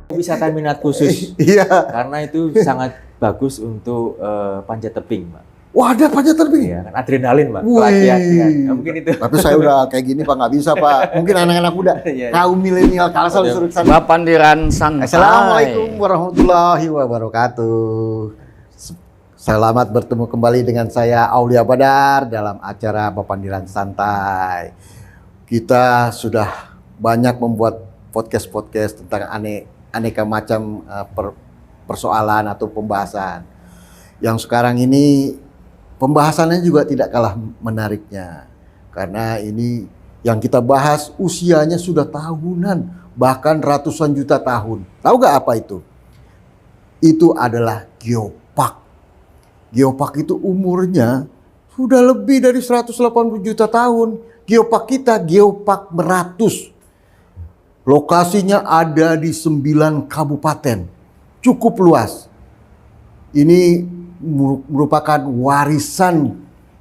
Wisata minat khusus. Iya. Karena itu sangat bagus untuk panjat tebing, Pak. Wah, ada panjat tebing. Iya, kan adrenalin, Pak. Wih. Pelatihan kan. Nah, mungkin itu. Tapi saya udah kayak gini Pak, nggak bisa Pak. Mungkin anak-anak muda, Iya. kaum milenial Kalsel disuruh ke sana. Papandiran Santai. Assalamualaikum warahmatullahi wabarakatuh. Selamat bertemu kembali dengan saya Aulia Badar dalam acara Papandiran Santai. Kita sudah banyak membuat podcast-podcast tentang aneka macam persoalan atau pembahasan. Yang sekarang ini pembahasannya juga tidak kalah menariknya. Karena ini yang kita bahas usianya sudah tahunan, bahkan ratusan juta tahun. Tahu gak apa itu? Itu adalah geopark. Geopark itu umurnya sudah lebih dari 180 juta tahun. Geopark kita, Geopark Meratus. Lokasinya ada di 9 kabupaten. Cukup luas. Ini merupakan warisan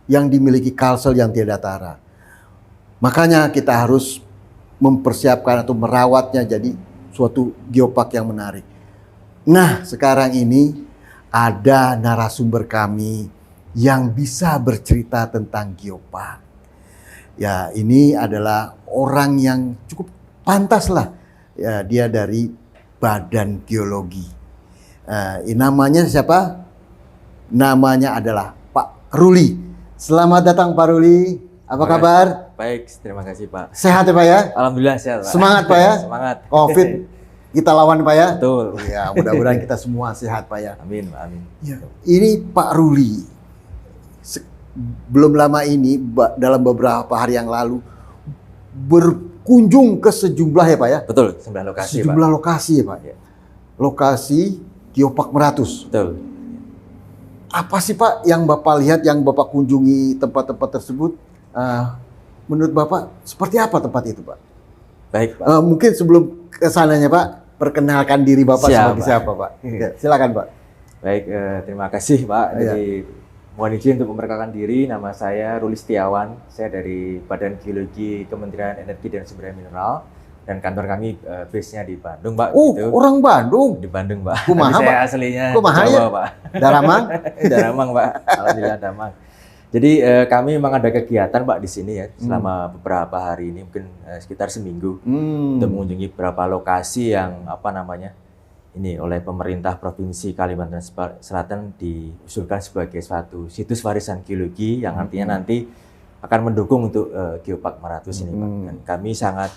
yang dimiliki Kalsel yang tiada tara. Makanya kita harus mempersiapkan atau merawatnya jadi suatu geopark yang menarik. Nah, sekarang ini ada narasumber kami yang bisa bercerita tentang geopark. Ya, ini adalah orang yang cukup pantas lah. Ya, dia dari Badan Geologi. Namanya siapa? Namanya adalah Pak Ruli. Selamat datang Pak Ruli. Apa kabar? Baik, terima kasih Pak. Sehat ya Pak ya? Alhamdulillah sehat Pak. Semangat Pak ya? Semangat. Covid kita lawan Pak ya? Betul. Ya, mudah-mudahan kita semua sehat Pak ya. Amin, Pak. Amin. Ya. Ini Pak Ruli. Belum lama ini, dalam beberapa hari yang lalu, berkunjung ke sejumlah ya Pak ya? Betul, 9 lokasi sejumlah Pak. lokasi ya Pak. Ya. Lokasi Geopark Meratus. Betul. Apa sih Pak yang Bapak lihat, yang Bapak kunjungi tempat-tempat tersebut? Menurut Bapak seperti apa tempat itu Pak? Baik Pak. Mungkin sebelum kesananya Pak, perkenalkan diri Bapak sebagai Pak. siapa Pak? Ya, silakan Pak. Baik, terima kasih Pak. Iya. Jadi mohon izin untuk memperkenalkan diri. Nama saya Ruli Setiawan. Saya dari Badan Geologi Kementerian Energi dan Sumber Daya Mineral. Dan kantor kami base-nya di Bandung, Pak. Oh, gitu. orang Bandung. Di Bandung, Pak. Kumaha, Tapi saya Pak? aslinya Kumaha Jawa, ya? Pak. Daramang? Daramang, Pak. Alhamdulillah Daramang. Jadi kami memang ada kegiatan, Pak, di sini ya selama beberapa hari ini, mungkin sekitar seminggu untuk mengunjungi beberapa lokasi yang ini oleh pemerintah Provinsi Kalimantan Selatan diusulkan sebagai suatu situs warisan geologi yang artinya nanti akan mendukung untuk Geopark Meratus ini, Pak. Dan kami sangat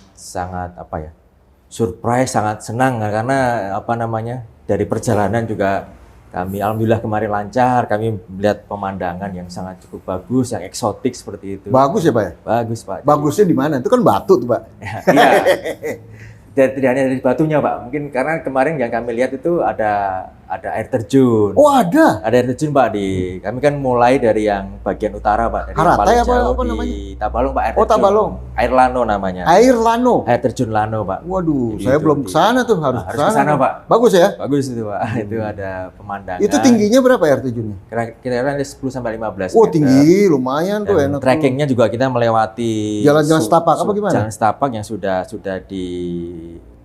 surprise, sangat senang karena dari perjalanan juga kami alhamdulillah kemarin lancar, kami melihat pemandangan yang sangat cukup bagus, yang eksotik seperti itu. Bagus ya Pak ya? Bagus Pak. Bagusnya di mana? Itu kan batu tuh Pak. Iya. Tidak hanya dari batunya Pak, mungkin karena kemarin yang kami lihat itu ada air terjun. Oh ada? Ada air terjun Pak kami kan mulai dari yang bagian utara Pak, dari yang Haratai paling apa jauh namanya? di Tabalong Pak, air Oh, terjun. Tabalong. Air Lano namanya. Air Lano. Air terjun Lano Pak. Waduh, Jadi saya itu belum ke sana tuh, harus harus ke sana Pak. Bagus ya? Bagus itu Pak. Itu ada pemandangan. Itu tingginya berapa air terjunnya? Kira-kira ada 10 sampai 15 Oh, meter. tinggi, lumayan tuh, Dan enak. trekkingnya juga kita melewati Jalan-jalan setapak apa gimana? Jalan setapak yang sudah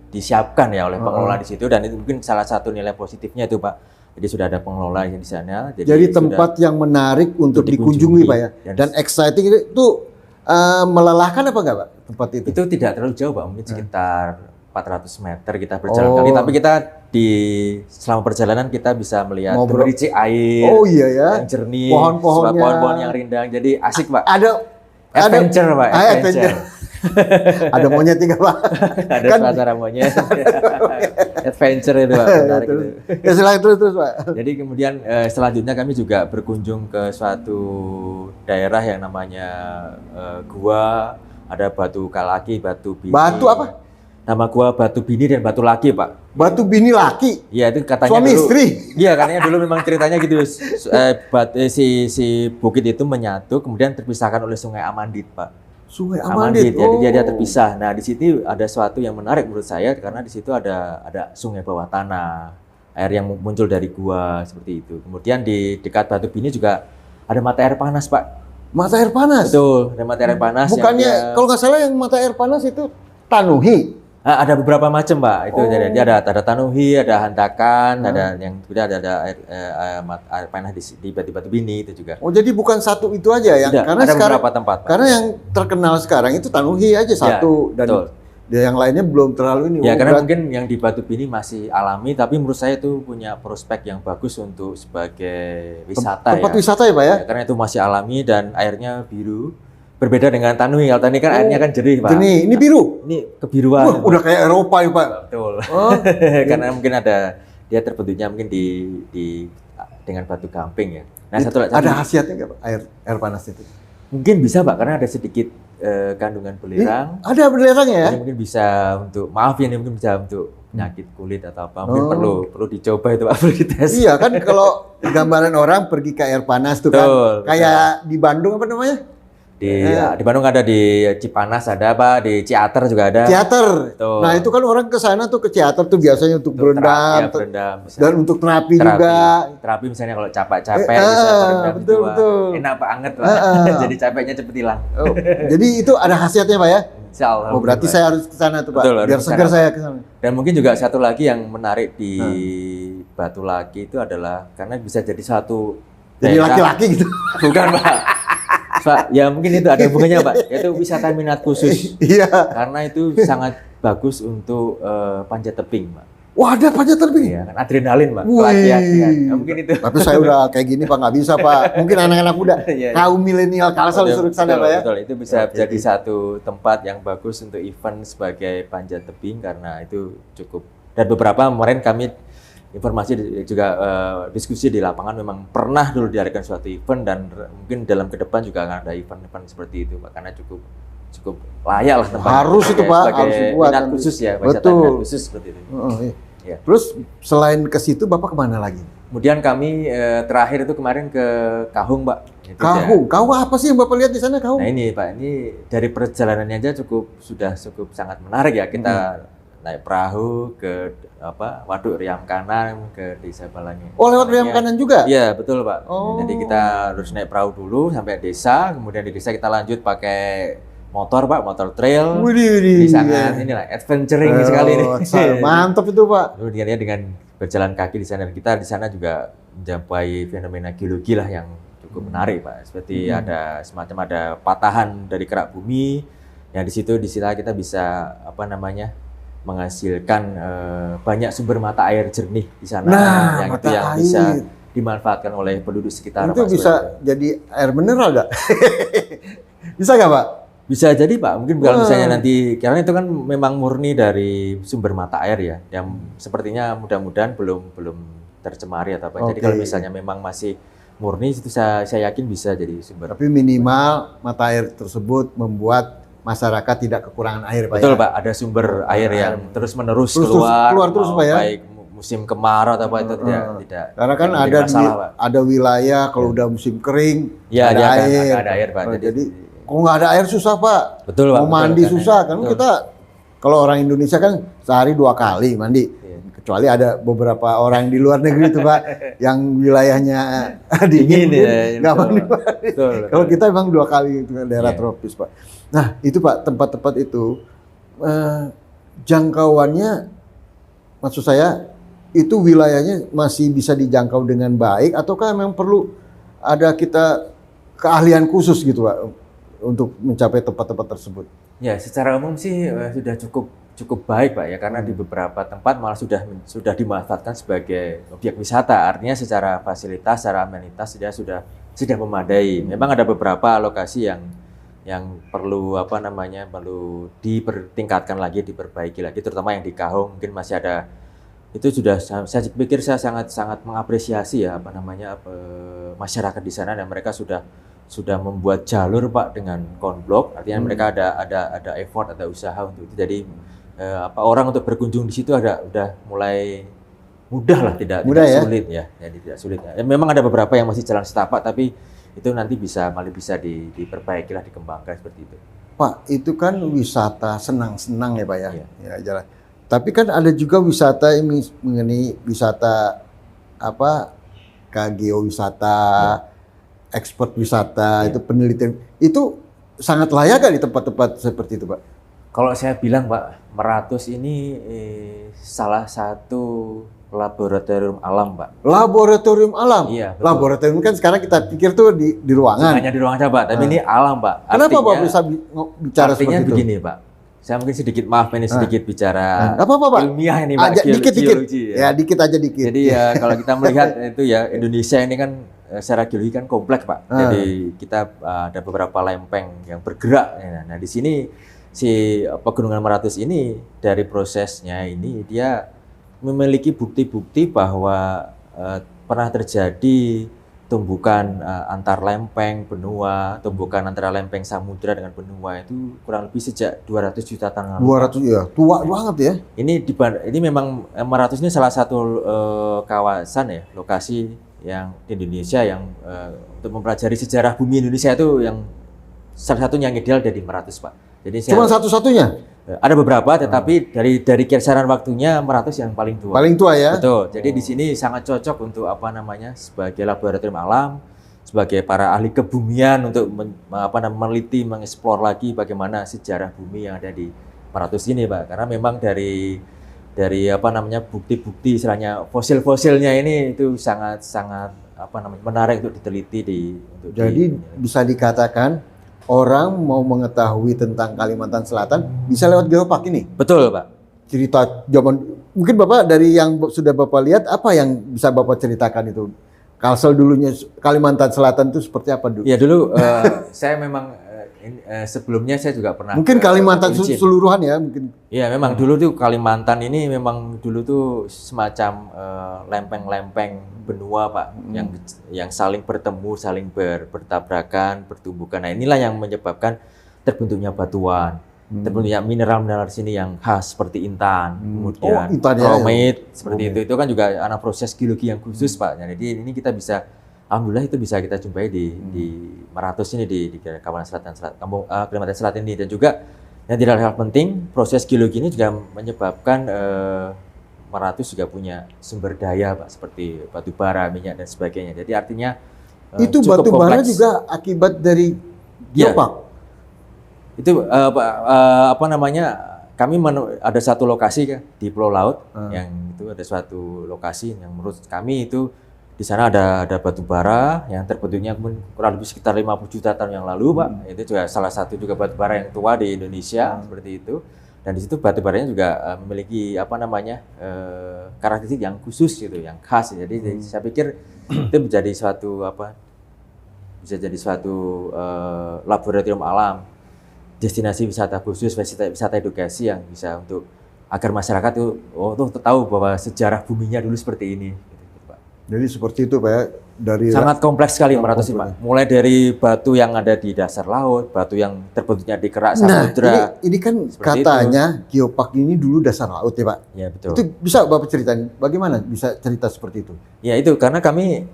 disiapkan ya oleh pengelola di situ, dan itu mungkin salah satu nilai positifnya itu Pak. Jadi sudah ada pengelola yang di sana. Jadi tempat yang menarik untuk dikunjungi Pak ya. Dan exciting itu melelahkan apa enggak Pak tempat itu? Itu tidak terlalu jauh Pak, mungkin sekitar 400 meter kita berjalan kali, tapi kita selama perjalanan kita bisa melihat gemericik air yang jernih, pohon-pohonnya, pohon-pohon yang rindang, jadi asik Pak. Ada adventure Pak, adventure. Ada monyet juga Pak. Ada suasana monyet. Adventure itu Pak, menarik itu. Ya silakan terus Pak. Jadi kemudian selanjutnya kami juga berkunjung ke suatu daerah yang namanya gua, ada Batu Kalaki, Batu Bini. Batu apa? Nama gua Batu Bini dan Batu Laki Pak. Batu Bini Laki? Iya itu katanya suami dulu, istri? Iya katanya dulu memang ceritanya gitu. Si bukit itu menyatu kemudian terpisahkan oleh Sungai Amandit Pak. Sungai Amandit. Jadi dia terpisah. Nah di sini ada sesuatu yang menarik menurut saya karena di situ ada sungai bawah tanah, air yang muncul dari gua seperti itu. Kemudian di dekat Batu Bini juga ada mata air panas Pak. Mata air panas? Betul, ada mata air panas. Bukannya kalau nggak salah yang mata air panas itu Tanuhi? Ada beberapa macam, Pak. Itu jadi ada tanuhi, ada hantakan, ada yang ada air panah di Batu Bini itu juga. Oh, jadi bukan satu itu aja yang Tidak, karena ada sekarang beberapa tempat, Pak. karena yang terkenal sekarang itu tanuhi aja satu dan betul. yang lainnya belum terlalu ini. Ya, karena mungkin yang di Batu Bini masih alami, tapi menurut saya itu punya prospek yang bagus untuk sebagai wisata tempat ya. wisata ya, Pak ya? Ya, karena itu masih alami dan airnya biru. Berbeda dengan tanuhi. Kalau tanuhi kan airnya kan jernih, Pak. Jernih. Ini biru. Ini kebiruan. Wah, udah kayak Eropa ya, Pak. Betul. Oh. Karena mungkin ada dia terbentuknya mungkin di dengan batu gamping ya. Nah, Ada khasiatnya nggak, Pak, air panas itu? mungkin bisa, Pak, karena ada sedikit kandungan belerang. Ada belerangnya ya? Jadi mungkin bisa untuk ini mungkin bisa untuk penyakit kulit atau apa. Mungkin perlu dicoba itu, Pak, perlu dites. Iya kan, kalau gambaran orang pergi ke air panas tuh kan, kayak di Bandung apa namanya? Di Bandung ada, di Cipanas ada, Pak, di Ciater juga ada. Ciater. Betul. Nah, itu kan orang ke sana tuh ke Ciater tuh biasanya untuk berendam, dan untuk terapi juga. Terapi misalnya kalau capek-capek bisa berendam betul, itu, Pak. betul. Enak banget, Pak. Jadi capeknya cepet hilang. Oh, jadi itu ada khasiatnya, Pak ya? Insya Allah. Oh, berarti saya harus ke sana tuh, Pak. Betul, biar segar saya ke sana. Dan mungkin juga satu lagi yang menarik di Batu Laki itu adalah karena bisa jadi satu jadi laki-laki gitu. Bukan, Pak. Pak, ya mungkin itu ada hubungannya, Pak. Itu wisata minat khusus. Iya. Karena itu sangat bagus untuk panjat tebing, Pak. Wah, ada panjat tebing? Iya, kan adrenalin, Pak. Wih. Latihan. Nah, mungkin itu. Tapi saya udah kayak gini, Pak, nggak bisa, Pak. Mungkin anak-anak muda, kaum milenial Kalsel disuruh ke sana, Pak ya? Betul, itu bisa jadi satu tempat yang bagus untuk event sebagai panjat tebing karena itu cukup. Dan beberapa kemarin kami informasi juga diskusi di lapangan memang pernah dulu diadakan suatu event dan mungkin dalam ke depan juga akan ada event-event seperti itu, Pak, karena cukup layak lah tempat. Harus itu, Pak, harus dibuat. Minat khusus ya, wisata minat khusus seperti itu. Iya. Ya. Terus selain ke situ Bapak kemana lagi? Kemudian kami terakhir itu kemarin ke Kahung, Pak. Kahung apa sih yang Bapak lihat di sana, Kahung? Nah ini, Pak, ini dari perjalanannya aja sudah cukup sangat menarik ya. Kita naik perahu ke Waduk Riam Kanan ke Desa Balangi. Oh, lewat Riam Kanan juga? Iya, betul, Pak. Oh. Jadi kita harus naik perahu dulu sampai desa, kemudian di desa kita lanjut pakai motor, Pak, motor trail. Di sangat inilah adventuring sekali ini. Mantap itu, Pak. Kemudian ya dengan berjalan kaki di sana, kita di sana juga menjumpai fenomena geologi lah yang cukup menarik, Pak. Seperti ada patahan dari kerak bumi yang di situ kita bisa menghasilkan banyak sumber mata air jernih di sana yang bisa dimanfaatkan oleh penduduk sekitar. Itu Pak, bisa jadi air mineral nggak? Bisa nggak, Pak? Bisa jadi, Pak. Mungkin kalau misalnya nanti, karena itu kan memang murni dari sumber mata air ya, yang sepertinya mudah-mudahan belum tercemari atau apa. Jadi kalau misalnya memang masih murni, itu saya yakin bisa jadi sumber. Tapi minimal mata air tersebut membuat masyarakat tidak kekurangan air, Pak. Betul, Pak. Ada sumber air yang terus-menerus keluar terus, Pak ya. Baik musim kemarau atau apa itu tidak. Karena kan ada wilayah kalau udah musim kering, ada air, Pak. Jadi kalau nggak ada air susah, Pak. Betul, Pak. Mau mandi susah kan. Kita kalau orang Indonesia kan sehari 2 kali mandi. Kecuali ada beberapa orang di luar negeri itu, Pak, yang wilayahnya dingin nggak mandi. Kalau kita memang 2 kali itu daerah tropis, Pak. Nah, itu, Pak, tempat-tempat itu jangkauannya, maksud saya itu wilayahnya masih bisa dijangkau dengan baik ataukah memang perlu ada kita keahlian khusus gitu, Pak, untuk mencapai tempat-tempat tersebut? Ya, secara umum sih sudah cukup baik, Pak, ya, karena di beberapa tempat malah sudah dimanfaatkan sebagai objek wisata. Artinya secara fasilitas, secara amenitas sudah memadai. Memang ada beberapa lokasi yang perlu perlu dipertingkatkan lagi, diperbaiki lagi, terutama yang di Kahung mungkin masih ada. Itu saya pikir saya sangat mengapresiasi ya masyarakat di sana, dan mereka sudah membuat jalur, Pak, dengan konblok. Artinya mereka ada effort, ada usaha untuk itu. Jadi orang untuk berkunjung di situ udah mulai mudah lah, tidak sulit ya. Jadi tidak sulit. Ya, memang ada beberapa yang masih jalan setapak, tapi itu nanti malah bisa diperbaiki lah, dikembangkan seperti itu. Pak, itu kan wisata senang-senang ya, Pak ya. Ya, jalan. Tapi kan ada juga wisata ini mengenai wisata geowisata, ekspor wisata, itu penelitian. Itu sangat layak gak di tempat-tempat seperti itu, Pak? Kalau saya bilang Pak, Meratus ini salah satu laboratorium alam Pak. Laboratorium alam? Iya. Betul. Laboratorium kan sekarang kita pikir tuh di ruangan. Hanya di ruangan saja Pak, tapi ini alam Pak. Kenapa Pak bisa bicara seperti itu? Artinya begini Pak, saya mungkin sedikit maaf ini sedikit bicara apa-apa Pak? ilmiah ini Pak, dikit-dikit. Ya. Ya dikit aja dikit. Jadi ya kalau kita melihat itu ya Indonesia ini kan secara geologi kan kompleks Pak. Jadi kita ada beberapa lempeng yang bergerak. Nah di sini si pegunungan Meratus ini dari prosesnya ini dia memiliki bukti-bukti bahwa pernah terjadi tumbukan antar lempeng benua, tumbukan antara lempeng samudra dengan benua itu kurang lebih sejak 200 juta tahun lalu. 200 ya, tua banget ya. Ini memang Meratus ini salah satu kawasan ya, lokasi yang di Indonesia yang untuk mempelajari sejarah bumi Indonesia itu yang salah satunya yang ideal dari Meratus Pak. Jadi cuma satu-satunya? Ada beberapa, tetapi dari kisaran waktunya Meratus yang paling tua. Paling tua ya? Betul. Jadi di sini sangat cocok untuk sebagai laboratorium alam, sebagai para ahli kebumian untuk meneliti, mengeksplor lagi bagaimana sejarah bumi yang ada di Meratus ini, Pak. Karena memang dari bukti-bukti istilahnya fosil-fosilnya ini itu sangat menarik untuk diteliti Jadi bisa dikatakan orang mau mengetahui tentang Kalimantan Selatan bisa lewat Geopark ini? Betul, Pak. Cerita zaman, mungkin Bapak dari yang sudah Bapak lihat, apa yang bisa Bapak ceritakan itu? Kalsel dulunya Kalimantan Selatan itu seperti apa dulu? Ya dulu saya memang sebelumnya saya juga pernah. Mungkin Kalimantan seluruhan ya mungkin. Iya memang dulu tuh Kalimantan ini memang dulu tuh semacam lempeng-lempeng benua Pak, yang saling bertemu, saling bertabrakan, bertumbukan. Nah inilah yang menyebabkan terbentuknya batuan, terbentuknya mineral-mineral di sini yang khas seperti intan, kemudian kromit seperti itu kan juga anak proses geologi yang khusus Pak. Jadi ini kita bisa, alhamdulillah itu bisa kita jumpai di Meratus ini di Kalimantan Selatan ini. Dan juga yang tidak kalah penting, proses geologi ini juga menyebabkan Meratus juga punya sumber daya Pak, seperti batu bara, minyak dan sebagainya. Jadi artinya itu batu bara juga akibat dari Geopark. Ya, itu kami ada satu lokasi di Pulau Laut yang itu ada suatu lokasi yang menurut kami itu di sana ada batu bara yang terbentuknya kurang lebih sekitar 50 juta tahun yang lalu Pak. Itu juga salah satu juga batu bara yang tua di Indonesia seperti itu. Dan di situ batu baranya juga memiliki karakteristik yang khusus gitu, yang khas. Jadi saya pikir itu menjadi suatu laboratorium alam, destinasi wisata khusus, wisata edukasi yang bisa untuk agar masyarakat itu tahu bahwa sejarah buminya dulu seperti ini. Jadi seperti itu Pak ya, dari sangat kompleks sekali Meratus ini Pak. Mulai dari batu yang ada di dasar laut, batu yang terbentuknya di kerak samudra. Ini kan katanya Geopark ini dulu dasar laut ya Pak. Ya betul. Itu bisa Bapak ceritain bagaimana bisa cerita seperti itu? Ya itu karena kami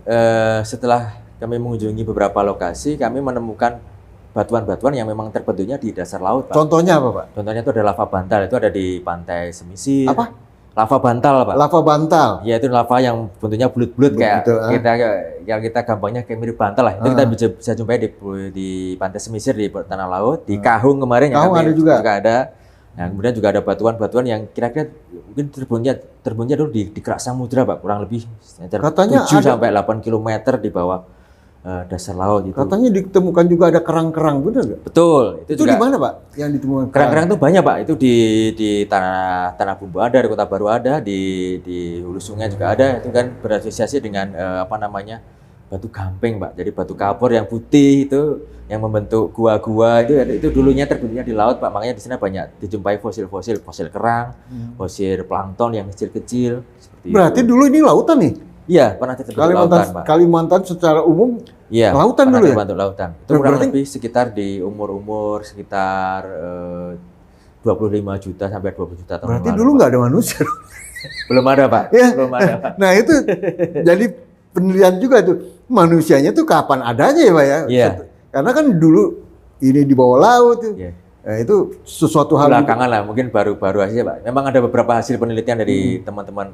setelah kami mengunjungi beberapa lokasi, kami menemukan batuan-batuan yang memang terbentuknya di dasar laut Pak. Contohnya apa Pak? Contohnya itu ada lava bantal, itu ada di pantai Semisir. Apa? Lava bantal Pak. Lava bantal. Ya itu lava yang bentuknya bulat-bulat kayak kita gampangnya kayak mirip bantal lah. Itu kita bisa jumpai di pantai Semisir di tanah laut, di Kahung kemarin Kahung ada juga ada. Nah, kemudian juga ada batuan-batuan yang kira-kira mungkin terbentuknya dulu di kerak samudra Pak, kurang lebih katanya 7 sampai 8 km di bawah dasar laut itu. Katanya ditemukan juga ada kerang-kerang, benar nggak? Betul. Itu di mana Pak yang ditemukan? Kerang-kerang itu banyak Pak. Itu di tanah Bumbu ada, di Kota Baru ada, di Hulu Sungai juga ada. Itu kan berasosiasi dengan batu gamping Pak. Jadi batu kapur yang putih itu yang membentuk gua-gua itu dulunya terbentuknya di laut Pak. Makanya di sana banyak dijumpai fosil kerang, fosil plankton yang kecil-kecil. Berarti dulu ini lautan nih? Iya, pernah terbentuk lautan, Pak. Kalimantan secara umum lautan dulu ya? Lautan. Itu kurang lebih sekitar di umur sekitar 25 juta sampai 20 juta tahun lalu. Berarti dulu nggak ada manusia? Belum ada, Pak. Ya. Belum ada, Pak. Nah itu jadi penelitian juga tuh. Manusianya tuh kapan adanya ya Pak ya? Iya. Karena kan dulu ini di bawah laut tuh. Iya. Nah, itu sesuatu hal belakangan lah, mungkin baru aja Pak. Memang ada beberapa hasil penelitian dari teman-teman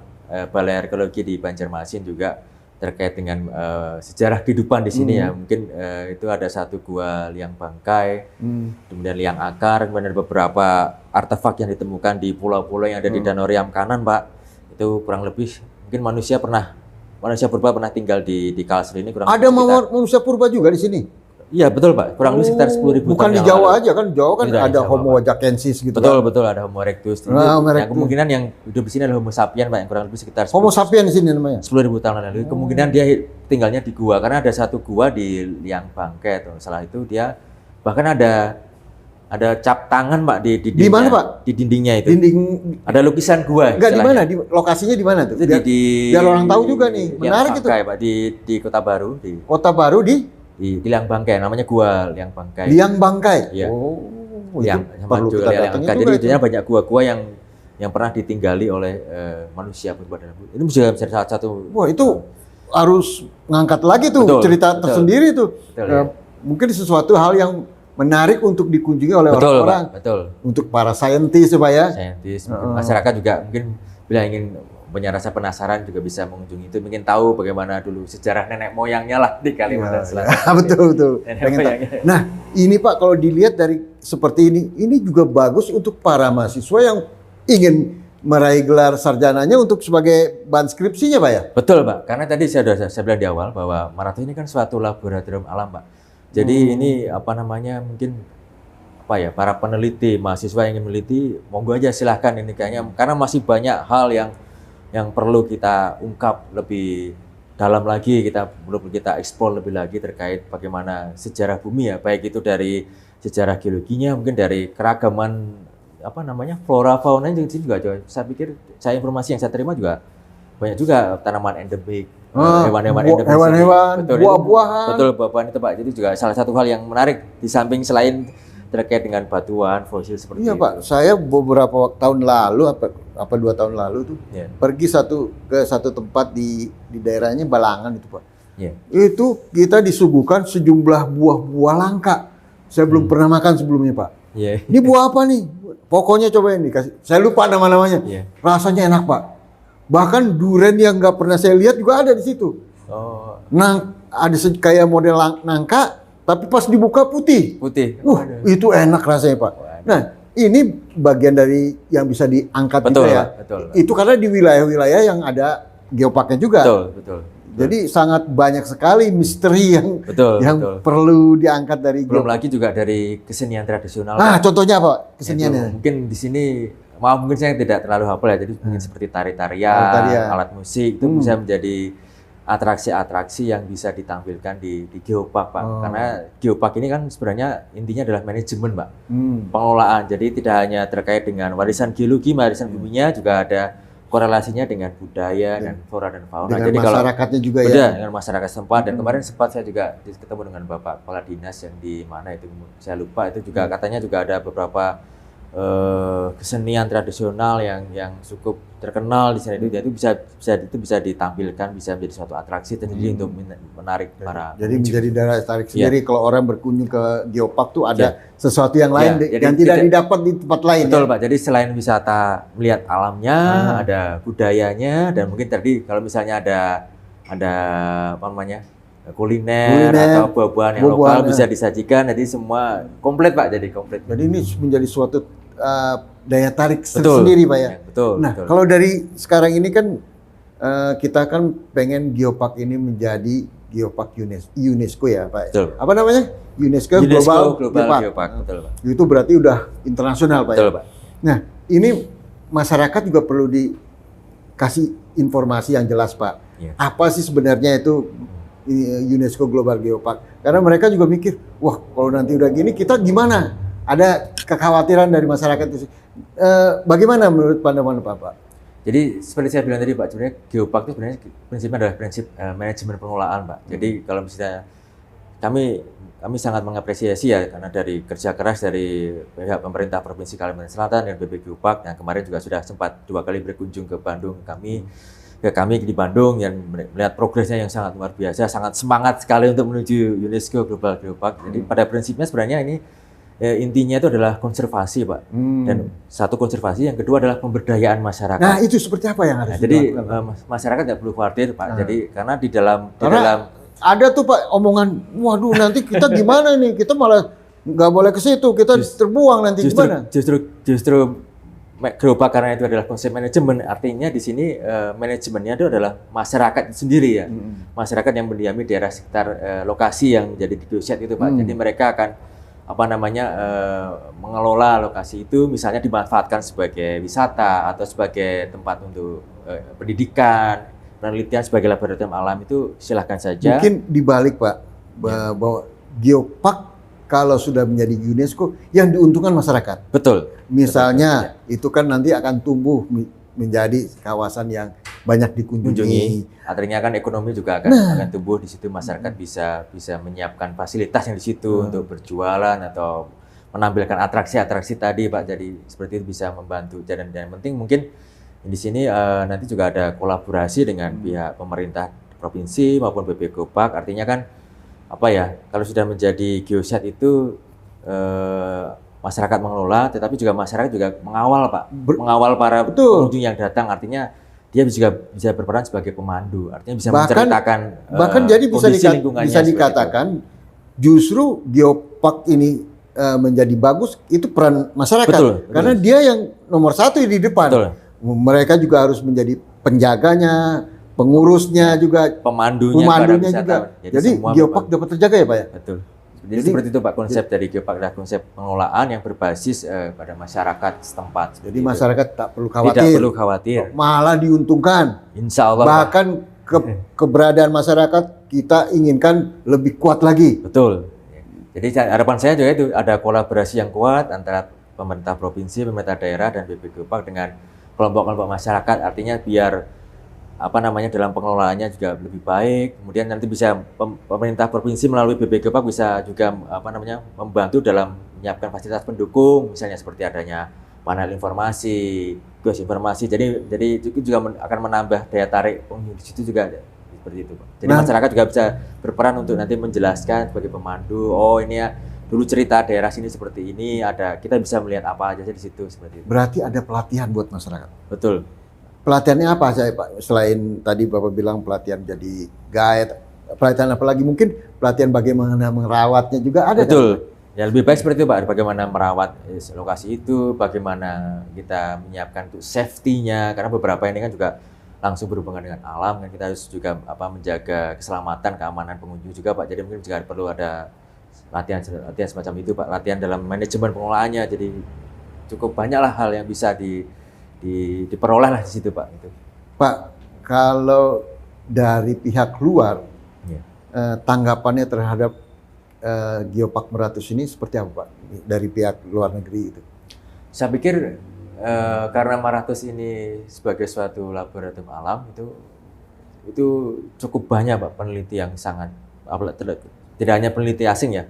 Balai Arkeologi di Banjarmasin juga terkait dengan sejarah kehidupan di sini ya. Mungkin itu ada satu gua liang bangkai, kemudian liang akar, kemudian ada beberapa artefak yang ditemukan di pulau-pulau yang ada di Danau Riam kanan, Pak. Itu kurang lebih mungkin manusia purba pernah tinggal di Kalsel ini kurang Ada lebih sekitar, manusia purba juga di sini. iya betul Pak, kurang lebih sekitar 10.000 Bukan tahun di yang Jawa lalu. aja kan, Jawa kan Tidak, di ada Jawa, Homo Pak. wajakensis gitu Betul, kan. betul ada Homo erectus. Ini Homo yang erectus. kemungkinan yang hidup di sini adalah Homo sapien, Pak, yang kurang lebih sekitar Homo sapiens di sini namanya. 10.000 tahun lalu. Kemungkinan dia tinggalnya di gua karena ada satu gua di liang bangkai tuh. Setelah itu dia bahkan ada cap tangan, Pak, di dindingnya. Di mana, Pak? Di dindingnya itu. Dinding Ada lukisan gua. enggak di istilahnya. mana? Di lokasinya di mana tuh? Itu Biar orang tahu juga nih. Liang Menarik itu. Bangkai, Pak, di Kota Baru Kota Baru di di Liang Bangkai, namanya gua Liang Bangkai. Liang Bangkai. Iya. Oh, Liang itu sama perlu juga kita Liang datangin Bangkai. juga Jadi itu. intinya banyak gua-gua yang pernah ditinggali oleh manusia purba dan itu juga menjadi salah satu. Wah, itu harus ngangkat lagi tuh Betul, cerita betul. tersendiri tuh. Betul, ya. Mungkin sesuatu hal yang menarik untuk dikunjungi oleh Betul, orang-orang. Pak, betul. Untuk para saintis supaya Saintis, mungkin masyarakat juga mungkin bila ingin punya rasa penasaran juga bisa mengunjungi itu, mungkin tahu bagaimana dulu sejarah nenek moyangnya lah di Kalimantan Selatan. betul. Nenek Pengen tahu. moyangnya. Nah, ini Pak kalau dilihat dari seperti ini juga bagus untuk para mahasiswa yang ingin meraih gelar sarjananya untuk sebagai bahan skripsinya, Pak ya? Betul, Pak. Karena tadi saya bilang di awal bahwa maraton ini kan suatu laboratorium alam, Pak. Jadi ini mungkin para peneliti, mahasiswa yang ingin meneliti, monggo aja silahkan ini kayaknya karena masih banyak hal yang perlu kita ungkap lebih dalam lagi, perlu kita eksplor lebih lagi terkait bagaimana sejarah bumi ya, baik itu dari sejarah geologinya, mungkin dari keragaman flora fauna juga. Saya pikir informasi yang saya terima juga banyak juga tanaman endemik, hewan-hewan endemik, hewan-hewan, betul, buah-buahan. betul, buah-buahan itu, Pak. Jadi juga salah satu hal yang menarik di samping selain terkait dengan batuan fosil seperti Iya itu. Pak, saya beberapa tahun lalu apa 2 tahun lalu tuh pergi ke satu tempat di daerahnya Balangan itu Pak. Iya. Itu kita disuguhkan sejumlah buah-buah langka. Saya belum pernah makan sebelumnya Pak. Iya. Ini buah apa nih? Pokoknya cobain dikasih. Saya lupa nama-namanya. Iya. Rasanya enak Pak. Bahkan durian yang nggak pernah saya lihat juga ada di situ. Oh, Ada kayak model nangka, tapi pas dibuka putih. putih. Itu enak rasanya Pak. Nah, ini bagian dari yang bisa diangkat Betul, gitu ya. Pak. Betul, Pak. Itu karena di wilayah-wilayah yang ada geopaknya juga. Betul. Jadi sangat banyak sekali misteri yang Betul. perlu diangkat dari Belum lagi juga dari kesenian tradisional. Nah, Pak. contohnya apa Itu keseniannya? mungkin di sini mungkin saya tidak terlalu hafal ya. Jadi mungkin seperti tari-tarian, Tari-tarian. alat musik itu bisa menjadi atraksi-atraksi yang bisa ditampilkan di geopark, Pak. Karena geopark ini kan sebenarnya intinya adalah manajemen, Pak. Pengelolaan. Jadi tidak hanya terkait dengan warisan geologi, warisan buminya, juga ada korelasinya dengan budaya dan flora dan fauna. Dengan Jadi masyarakatnya juga ya. Betul, dengan masyarakat setempat. Dan kemarin sempat saya juga ketemu dengan Bapak Kepala Dinas yang di mana itu saya lupa, itu juga katanya juga ada beberapa kesenian tradisional yang cukup terkenal di sana, itu bisa ditampilkan, bisa menjadi suatu atraksi tersendiri untuk menarik para Jadi menjadi daya tarik Iya. sendiri kalau orang berkunjung ke geopark tuh ada sesuatu yang lain Iya, jadi yang tidak didapat di tempat lain. Betul, ya? Pak. Jadi selain wisata melihat alamnya, ada budayanya, dan mungkin tadi kalau misalnya ada kuliner atau buah-buahan yang lokal bisa disajikan, jadi semua komplit, Pak. Jadi komplit. Jadi ini menjadi suatu daya tarik Betul. sendiri, Pak ya. Betul. Nah, betul. kalau dari sekarang ini kan kita kan pengen geopark ini menjadi geopark UNESCO ya, Pak. Betul. Apa namanya? UNESCO Global Geopark. Geopark. Betul, Pak. Itu berarti udah internasional, Pak. Betul, ya? Pak. Nah, ini masyarakat juga perlu dikasih informasi yang jelas, Pak. Iya. Apa sih sebenarnya itu UNESCO Global Geopark? Karena mereka juga mikir, wah kalau nanti udah gini kita gimana? Ada kekhawatiran dari masyarakat itu. Bagaimana menurut pandangan Bapak? Jadi seperti saya bilang tadi, Pak, sebenarnya geopark itu sebenarnya prinsipnya adalah prinsip manajemen pengelolaan, Pak. Jadi kalau misalnya kami sangat mengapresiasi ya, karena dari kerja keras dari pihak pemerintah Provinsi Kalimantan Selatan dan BB Geopark yang kemarin juga sudah sempat 2 kali berkunjung ke Bandung, kami di Bandung yang melihat progresnya yang sangat luar biasa, sangat semangat sekali untuk menuju UNESCO Global Geopark. Jadi pada prinsipnya sebenarnya ini intinya itu adalah konservasi, Pak. Dan satu konservasi, yang kedua adalah pemberdayaan masyarakat. Nah, itu seperti apa yang harus jadi dilakukan? masyarakat tidak perlu khawatir, Pak. Jadi karena di Karena dalam ada tuh Pak omongan, waduh nanti kita gimana nih? Kita malah nggak boleh ke situ, kita terbuang nanti gimana? Justru gerobak karena itu adalah konsep manajemen. Artinya di sini manajemennya itu adalah masyarakat sendiri ya. Masyarakat yang mendiami daerah sekitar lokasi yang menjadi geoset itu, Pak. Jadi mereka akan mengelola lokasi itu, misalnya dimanfaatkan sebagai wisata atau sebagai tempat untuk pendidikan, penelitian, sebagai laboratorium alam, itu silahkan saja. Mungkin dibalik Pak, bahwa geopark kalau sudah menjadi UNESCO yang diuntungkan masyarakat. Betul. Misalnya itu kan nanti akan tumbuh menjadi kawasan yang banyak dikunjungi. Artinya kan ekonomi juga akan tumbuh di situ, masyarakat bisa menyiapkan fasilitas yang di situ untuk berjualan atau menampilkan atraksi-atraksi tadi, Pak. Jadi seperti itu bisa membantu. Dan yang penting mungkin di sini nanti juga ada kolaborasi dengan pihak pemerintah provinsi maupun BP Geopark. Artinya kan kalau sudah menjadi geoset itu masyarakat mengelola, tetapi juga masyarakat juga mengawal, Pak. Mengawal para pengunjung yang datang. Artinya dia juga bisa berperan sebagai pemandu. Artinya bisa menceritakan jadi bisa lingkungannya. Dikatakan justru geopark ini menjadi bagus itu peran masyarakat. Betul. Karena dia yang nomor satu di depan. Betul. Mereka juga harus menjadi penjaganya, pengurusnya juga, pemandunya juga. Jadi geopark dapat terjaga ya, Pak ya? Betul. Jadi seperti itu, Pak, konsep dari geopark adalah konsep pengelolaan yang berbasis pada masyarakat setempat. Jadi masyarakat tak perlu khawatir. Tidak perlu khawatir. Malah diuntungkan. Insya Allah. Bahkan keberadaan masyarakat kita inginkan lebih kuat lagi. Betul. Jadi harapan saya juga itu ada kolaborasi yang kuat antara pemerintah provinsi, pemerintah daerah, dan BP Geopark dengan kelompok-kelompok masyarakat. Artinya biar dalam pengelolaannya juga lebih baik. Kemudian nanti bisa pemerintah provinsi melalui BP Geopark bisa juga membantu dalam menyiapkan fasilitas pendukung, misalnya seperti adanya panel informasi, kios informasi. Jadi itu juga akan menambah daya tarik pengunjung di situ juga seperti itu, Pak. Jadi masyarakat juga bisa berperan untuk nanti menjelaskan sebagai pemandu. Oh, ini ya dulu cerita daerah sini seperti ini, kita bisa melihat apa aja di situ seperti itu. Berarti ada pelatihan buat masyarakat. Betul. Pelatihannya apa saya, Pak? Selain tadi Bapak bilang pelatihan jadi guide, pelatihan apa lagi? Mungkin pelatihan bagaimana merawatnya juga ada. Betul. Kan? Ya lebih baik seperti itu, Pak. Bagaimana merawat lokasi itu, bagaimana kita menyiapkan untuk safety-nya, karena beberapa ini kan juga langsung berhubungan dengan alam, kan kita harus juga menjaga keselamatan, keamanan pengunjung juga, Pak. Jadi mungkin juga perlu ada latihan semacam itu, Pak. Latihan dalam manajemen pengelolaannya. Jadi cukup banyaklah hal yang bisa diperoleh lah di situ, Pak. Itu. Pak, kalau dari pihak luar tanggapannya terhadap Geopark Meratus ini seperti apa, Pak? Dari pihak luar negeri itu? Saya pikir karena Meratus ini sebagai suatu laboratorium alam itu cukup banyak, Pak, peneliti yang sangat tidak hanya peneliti asing ya,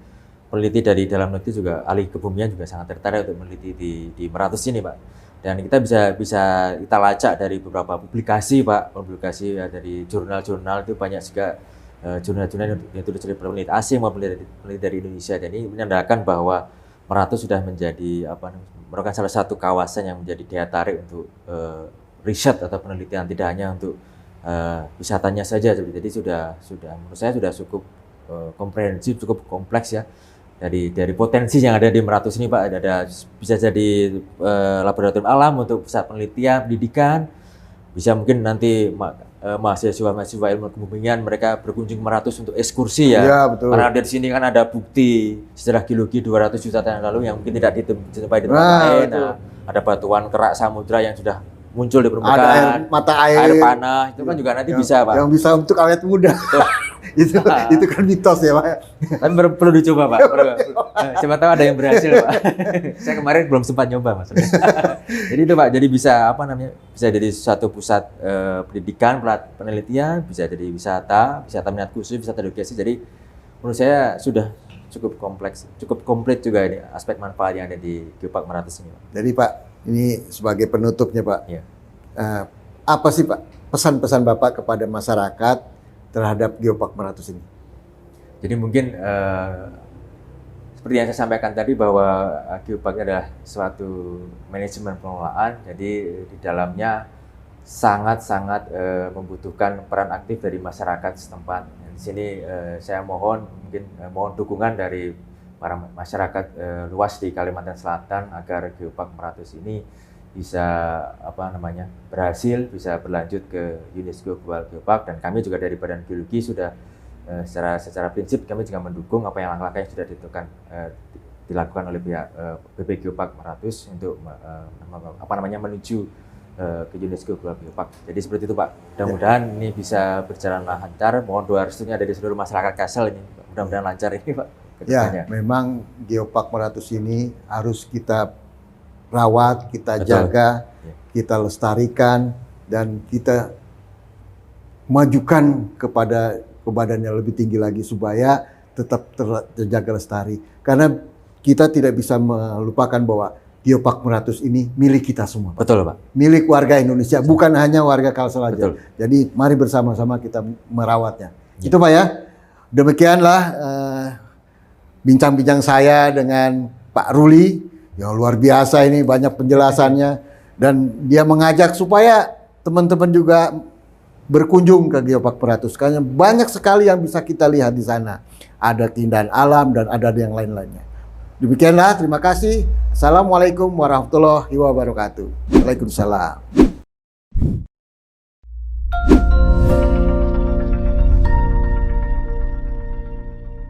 peneliti dari dalam negeri juga, ahli kebumian juga sangat tertarik untuk meneliti di Meratus ini, Pak. Dan kita bisa kita lacak dari beberapa publikasi, Pak, publikasi dari jurnal-jurnal itu banyak juga jurnal-jurnal yang ditulis oleh peneliti asing maupun peneliti dari Indonesia. Jadi menandakan bahwa Meratus sudah menjadi merupakan salah satu kawasan yang menjadi daya tarik untuk riset atau penelitian, tidak hanya untuk wisatanya saja. Jadi sudah menurut saya sudah cukup komprehensif, cukup kompleks ya. Dari potensi yang ada di Meratus ini, Pak, ada bisa jadi laboratorium alam untuk pusat penelitian, pendidikan, bisa mungkin nanti mahasiswa ilmu kebumian mereka berkunjung ke Meratus untuk ekskursi ya. Iya, betul. Karena di sini kan ada bukti sejarah geologi 200 juta tahun lalu yang mungkin tidak dijumpai di tempat lain. Ada batuan kerak samudra yang sudah muncul di permukaan. Ada air panah, itu kan juga nanti bisa, Pak. Yang bisa untuk awet muda. itu kan mitos ya, Pak. Tapi perlu dicoba, Pak. Siapa tahu ada yang berhasil, Pak. Saya kemarin belum sempat nyoba, Mas. Jadi itu, Pak, jadi bisa bisa jadi suatu pusat pendidikan, penelitian, bisa jadi wisata minat khusus, wisata edukasi. Jadi menurut saya sudah cukup kompleks, cukup komplit juga ini aspek manfaat yang ada di Geopark Meratus ini, Pak. Jadi, Pak, ini sebagai penutupnya, Pak. Ya. Apa sih, Pak, pesan-pesan Bapak kepada masyarakat terhadap Geopark Meratus ini? Jadi mungkin seperti yang saya sampaikan tadi bahwa geopark adalah suatu manajemen pengelolaan, jadi di dalamnya sangat-sangat membutuhkan peran aktif dari masyarakat setempat. Di sini saya mohon mohon dukungan dari para masyarakat luas di Kalimantan Selatan agar geopark Meratus ini bisa berhasil, bisa berlanjut ke UNESCO Global Geopark, dan kami juga dari Badan Geologi sudah secara prinsip kami juga mendukung apa yang langkah-langkah yang sudah dilakukan oleh pihak BP Geopark Meratus untuk menuju ke UNESCO Global Geopark. Jadi seperti itu Pak. Mudah-mudahan ini bisa berjalan lancar. Mohon doa restunya dari seluruh masyarakat Kassel ini. Mudah-mudahan lancar ini Pak. Ya, memang Geopark Meratus ini harus kita rawat, kita jaga, kita lestarikan, dan kita majukan kepada badan yang lebih tinggi lagi supaya tetap terjaga lestari. Karena kita tidak bisa melupakan bahwa Geopark Meratus ini milik kita semua. Betul Pak. Milik warga Indonesia, bukan hanya warga Kalsel saja. Betul. Jadi mari bersama-sama kita merawatnya. Ya. Itu Pak ya. Demikianlah bincang-bincang saya dengan Pak Ruli. Ya luar biasa ini, banyak penjelasannya. Dan dia mengajak supaya teman-teman juga berkunjung ke Geopark Meratus, karena banyak sekali yang bisa kita lihat di sana. Ada keindahan alam dan ada yang lain-lainnya. Demikianlah, terima kasih. Assalamualaikum warahmatullahi wabarakatuh. Waalaikumsalam.